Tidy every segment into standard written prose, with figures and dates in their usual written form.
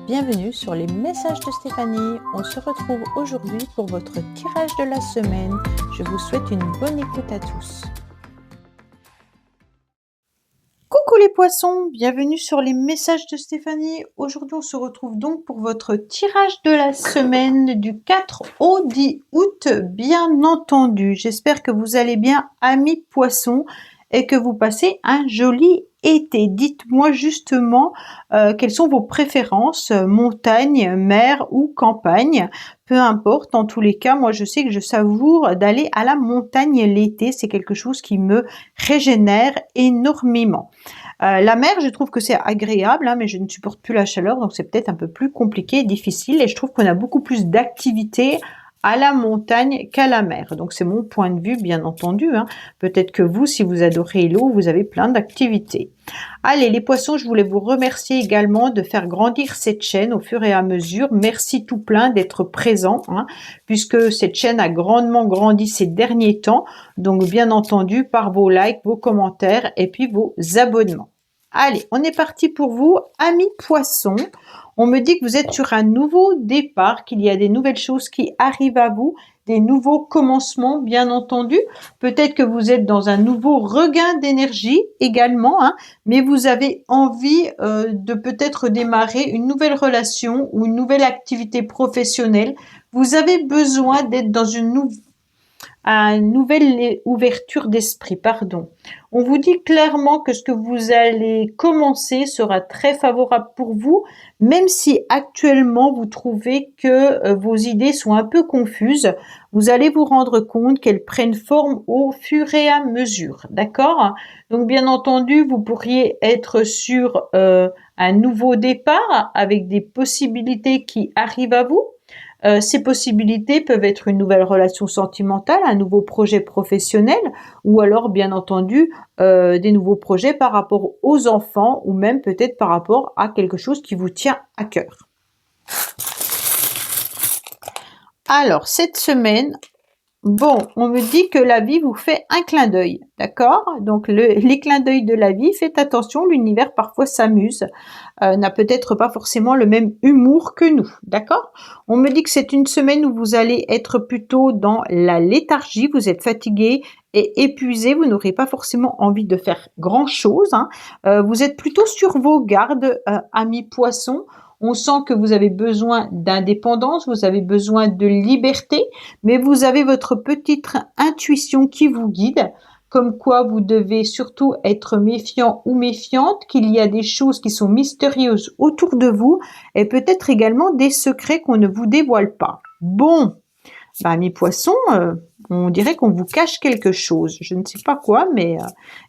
Bienvenue sur les messages de Stéphanie. On se retrouve aujourd'hui pour votre tirage de la semaine. Je vous souhaite une bonne écoute à tous. Coucou les poissons, bienvenue sur les messages de Stéphanie. Aujourd'hui on se retrouve donc pour votre tirage de la semaine du 4 au 10 août, bien entendu. J'espère que vous allez bien, amis poissons, et que vous passez un joli été. Dites-moi justement quelles sont vos préférences, montagne, mer ou campagne, peu importe. En tous les cas, moi je sais que je savoure d'aller à la montagne l'été, c'est quelque chose qui me régénère énormément. La mer, je trouve que c'est agréable, mais je ne supporte plus la chaleur, donc c'est peut-être un peu plus compliqué, difficile, et je trouve qu'on a beaucoup plus d'activités à la montagne qu'à la mer. Donc c'est mon point de vue, bien entendu. Peut-être que vous, si vous adorez l'eau, vous avez plein d'activités. Allez, les poissons, je voulais vous remercier également de faire grandir cette chaîne au fur et à mesure. Merci tout plein d'être présent, puisque cette chaîne a grandement grandi ces derniers temps. Donc bien entendu, par vos likes, vos commentaires et puis vos abonnements. Allez, on est parti pour vous, amis poissons. On me dit que vous êtes sur un nouveau départ, qu'il y a des nouvelles choses qui arrivent à vous, des nouveaux commencements, bien entendu. Peut-être que vous êtes dans un nouveau regain d'énergie également, mais vous avez envie de peut-être démarrer une nouvelle relation ou une nouvelle activité professionnelle. Vous avez besoin d'être dans une nouvelle ouverture d'esprit, pardon. On vous dit clairement que ce que vous allez commencer sera très favorable pour vous, même si actuellement vous trouvez que vos idées sont un peu confuses. Vous allez vous rendre compte qu'elles prennent forme au fur et à mesure, d'accord? Donc bien entendu, vous pourriez être sur un nouveau départ avec des possibilités qui arrivent à vous. Ces possibilités peuvent être une nouvelle relation sentimentale, un nouveau projet professionnel ou alors bien entendu des nouveaux projets par rapport aux enfants ou même peut-être par rapport à quelque chose qui vous tient à cœur. Alors cette semaine, on me dit que la vie vous fait un clin d'œil, d'accord? Donc les clins d'œil de la vie, faites attention, l'univers parfois s'amuse, n'a peut-être pas forcément le même humour que nous, d'accord? On me dit que c'est une semaine où vous allez être plutôt dans la léthargie, vous êtes fatigué et épuisé, vous n'aurez pas forcément envie de faire grand-chose, vous êtes plutôt sur vos gardes, amis poissons. On sent que vous avez besoin d'indépendance, vous avez besoin de liberté, mais vous avez votre petite intuition qui vous guide, comme quoi vous devez surtout être méfiant ou méfiante, qu'il y a des choses qui sont mystérieuses autour de vous et peut-être également des secrets qu'on ne vous dévoile pas. Bon, mes poissons, on dirait qu'on vous cache quelque chose. Je ne sais pas quoi, mais...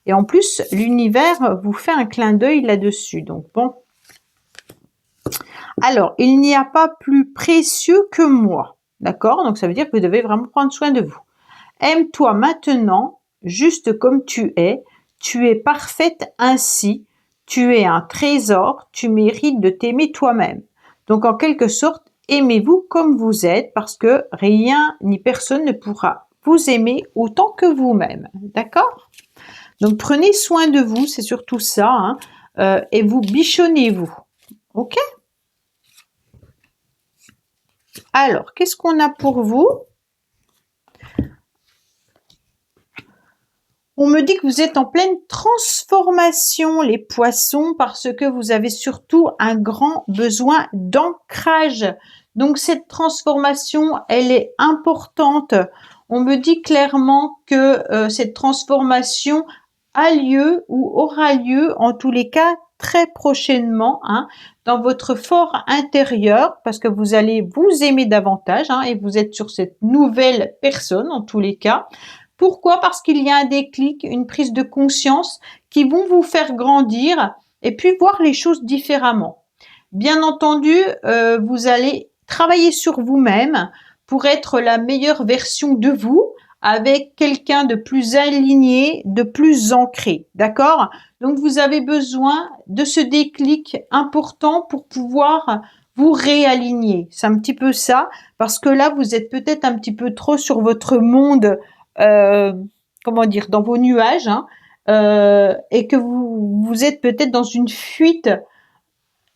et en plus, l'univers vous fait un clin d'œil là-dessus. Donc bon... Alors, il n'y a pas plus précieux que moi, d'accord? Donc, ça veut dire que vous devez vraiment prendre soin de vous. Aime-toi maintenant, juste comme tu es parfaite ainsi, tu es un trésor, tu mérites de t'aimer toi-même. Donc, en quelque sorte, aimez-vous comme vous êtes parce que rien ni personne ne pourra vous aimer autant que vous-même, d'accord? Donc, prenez soin de vous, c'est surtout ça, et vous bichonnez-vous, ok? Alors, qu'est-ce qu'on a pour vous? On me dit que vous êtes en pleine transformation, les poissons, parce que vous avez surtout un grand besoin d'ancrage. Donc, cette transformation, elle est importante. On me dit clairement que cette transformation a lieu ou aura lieu, en tous les cas, très prochainement, dans votre fort intérieur, parce que vous allez vous aimer davantage, et vous êtes sur cette nouvelle personne, en tous les cas. Pourquoi? Parce qu'il y a un déclic, une prise de conscience qui vont vous faire grandir et puis voir les choses différemment. Bien entendu, vous allez travailler sur vous-même pour être la meilleure version de vous, avec quelqu'un de plus aligné, de plus ancré, d'accord? Donc, vous avez besoin de ce déclic important pour pouvoir vous réaligner. C'est un petit peu ça, parce que là, vous êtes peut-être un petit peu trop sur votre monde, comment dire, dans vos nuages, et que vous êtes peut-être dans une fuite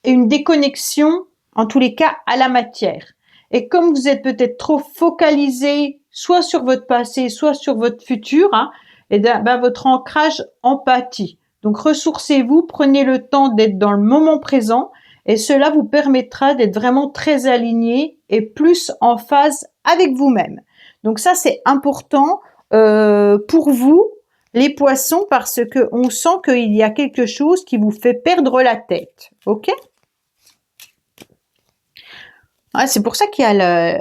et une déconnexion en tous les cas à la matière. Et comme vous êtes peut-être trop focalisé soit sur votre passé, soit sur votre futur, hein, et ben, votre ancrage en pâtit. Donc ressourcez-vous, prenez le temps d'être dans le moment présent et cela vous permettra d'être vraiment très aligné et plus en phase avec vous-même. Donc ça c'est important pour vous les poissons parce que on sent qu'il y a quelque chose qui vous fait perdre la tête. Ok? Ah, c'est pour ça qu'il y a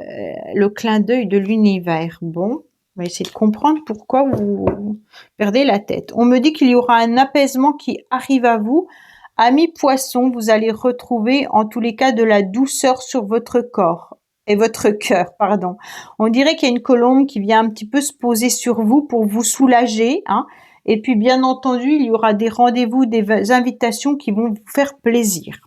le clin d'œil de l'univers. Bon, on va essayer de comprendre pourquoi vous perdez la tête. On me dit qu'il y aura un apaisement qui arrive à vous. Amis poissons, vous allez retrouver en tous les cas de la douceur sur votre corps et votre cœur, pardon. On dirait qu'il y a une colombe qui vient un petit peu se poser sur vous pour vous soulager, hein. Et puis, bien entendu, il y aura des rendez-vous, des invitations qui vont vous faire plaisir.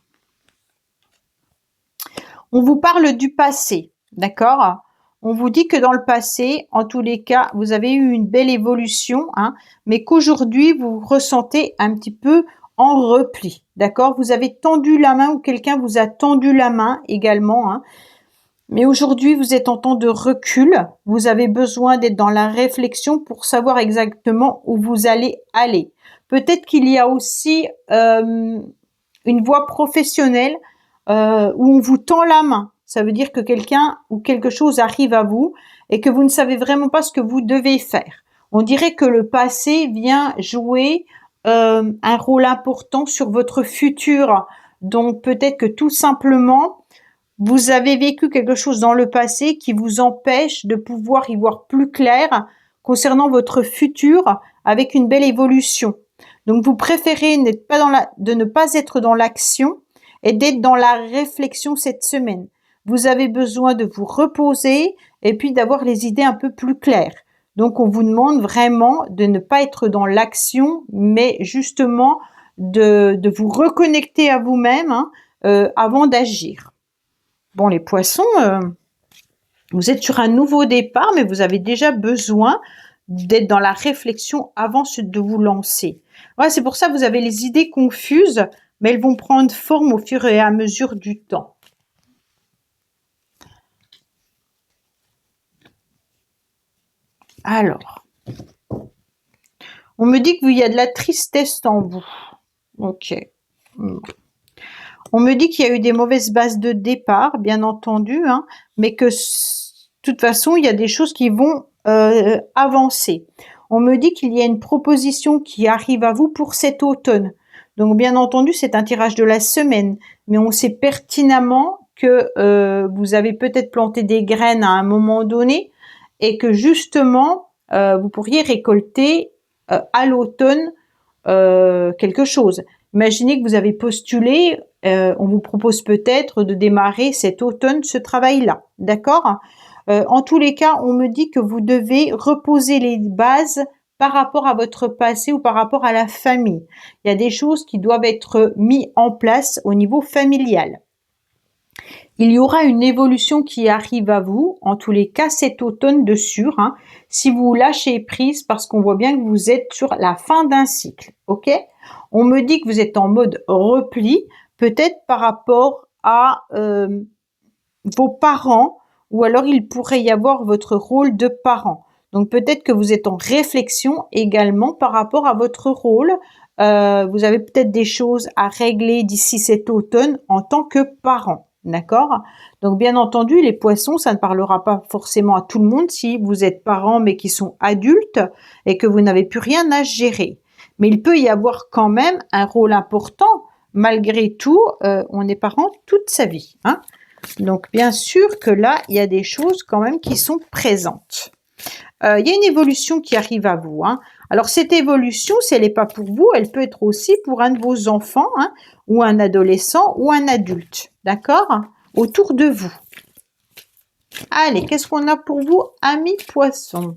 On vous parle du passé, d'accord? On vous dit que dans le passé, en tous les cas, vous avez eu une belle évolution, hein, mais qu'aujourd'hui, vous vous ressentez un petit peu en repli, d'accord? Vous avez tendu la main ou quelqu'un vous a tendu la main également, hein, mais aujourd'hui, vous êtes en temps de recul. Vous avez besoin d'être dans la réflexion pour savoir exactement où vous allez aller. Peut-être qu'il y a aussi une voie professionnelle où on vous tend la main. Ça veut dire que quelqu'un ou quelque chose arrive à vous et que vous ne savez vraiment pas ce que vous devez faire. On dirait que le passé vient jouer un rôle important sur votre futur. Donc peut-être que tout simplement, vous avez vécu quelque chose dans le passé qui vous empêche de pouvoir y voir plus clair concernant votre futur avec une belle évolution. Donc vous préférez de ne pas être dans l'action et d'être dans la réflexion cette semaine. Vous avez besoin de vous reposer et puis d'avoir les idées un peu plus claires. Donc on vous demande vraiment de ne pas être dans l'action, mais justement de vous reconnecter à vous-même, hein, avant d'agir. Bon, les poissons, vous êtes sur un nouveau départ, mais vous avez déjà besoin d'être dans la réflexion avant de vous lancer. Ouais, c'est pour ça que vous avez les idées confuses, mais elles vont prendre forme au fur et à mesure du temps. Alors, on me dit qu'il y a de la tristesse en vous. Ok. On me dit qu'il y a eu des mauvaises bases de départ, bien entendu, hein, mais que de toute façon, il y a des choses qui vont avancer. On me dit qu'il y a une proposition qui arrive à vous pour cet automne. Donc, bien entendu, c'est un tirage de la semaine, mais on sait pertinemment que vous avez peut-être planté des graines à un moment donné et que justement, vous pourriez récolter à l'automne quelque chose. Imaginez que vous avez postulé, on vous propose peut-être de démarrer cet automne ce travail-là, d'accord? En tous les cas, on me dit que vous devez reposer les bases par rapport à votre passé ou par rapport à la famille. Il y a des choses qui doivent être mises en place au niveau familial. Il y aura une évolution qui arrive à vous, en tous les cas cet automne de sûr, hein, si vous lâchez prise parce qu'on voit bien que vous êtes sur la fin d'un cycle, ok? On me dit que vous êtes en mode repli, peut-être par rapport à vos parents, ou alors il pourrait y avoir votre rôle de parent. Donc peut-être que vous êtes en réflexion également par rapport à votre rôle. Vous avez peut-être des choses à régler d'ici cet automne en tant que parent. D'accord? Donc, bien entendu, les poissons, ça ne parlera pas forcément à tout le monde si vous êtes parents mais qui sont adultes et que vous n'avez plus rien à gérer. Mais il peut y avoir quand même un rôle important. Malgré tout, on est parent toute sa vie, hein? Donc, bien sûr que là, il y a des choses quand même qui sont présentes. Il y a une évolution qui arrive à vous, hein. Alors, cette évolution, si elle n'est pas pour vous, elle peut être aussi pour un de vos enfants, hein, ou un adolescent ou un adulte, d'accord? Autour de vous. Allez, qu'est-ce qu'on a pour vous, amis poissons?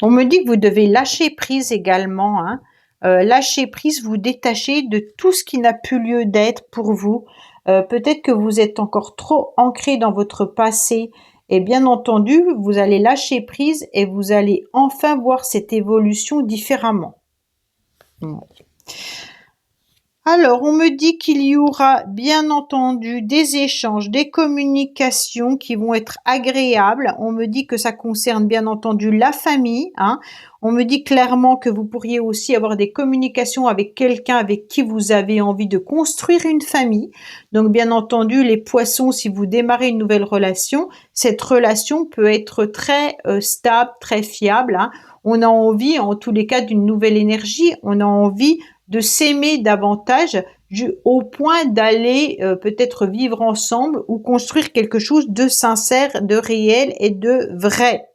On me dit que vous devez lâcher prise également, hein. Lâcher prise, vous détacher de tout ce qui n'a plus lieu d'être pour vous. Peut-être que vous êtes encore trop ancré dans votre passé et bien entendu, vous allez lâcher prise et vous allez enfin voir cette évolution différemment. Ouais. Alors, on me dit qu'il y aura bien entendu des échanges, des communications qui vont être agréables. On me dit que ça concerne bien entendu la famille, hein. On me dit clairement que vous pourriez aussi avoir des communications avec quelqu'un avec qui vous avez envie de construire une famille. Donc, bien entendu, les poissons, si vous démarrez une nouvelle relation, cette relation peut être très stable, très fiable, hein. On a envie, en tous les cas, d'une nouvelle énergie. On a envie de s'aimer davantage au point d'aller peut-être vivre ensemble ou construire quelque chose de sincère, de réel et de vrai.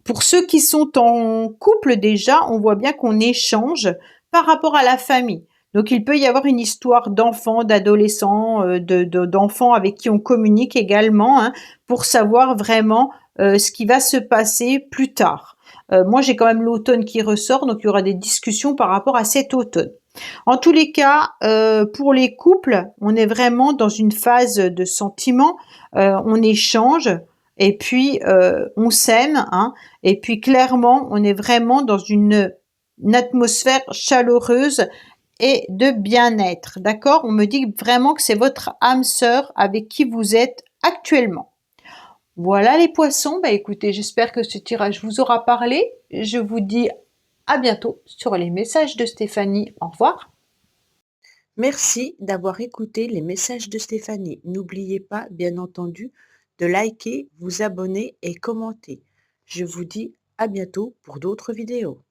Pour ceux qui sont en couple déjà, on voit bien qu'on échange par rapport à la famille. Donc il peut y avoir une histoire d'enfants, d'adolescents, d'enfants avec qui on communique également, hein, pour savoir vraiment ce qui va se passer plus tard. Moi j'ai quand même l'automne qui ressort, donc il y aura des discussions par rapport à cet automne. En tous les cas, pour les couples, on est vraiment dans une phase de sentiment, on échange et puis on s'aime, hein, et puis clairement, on est vraiment dans une atmosphère chaleureuse et de bien-être, d'accord? On me dit vraiment que c'est votre âme sœur avec qui vous êtes actuellement. Voilà les poissons, bah écoutez, j'espère que ce tirage vous aura parlé. Je vous dis à bientôt sur les messages de Stéphanie. Au revoir. Merci d'avoir écouté les messages de Stéphanie. N'oubliez pas, bien entendu, de liker, vous abonner et commenter. Je vous dis à bientôt pour d'autres vidéos.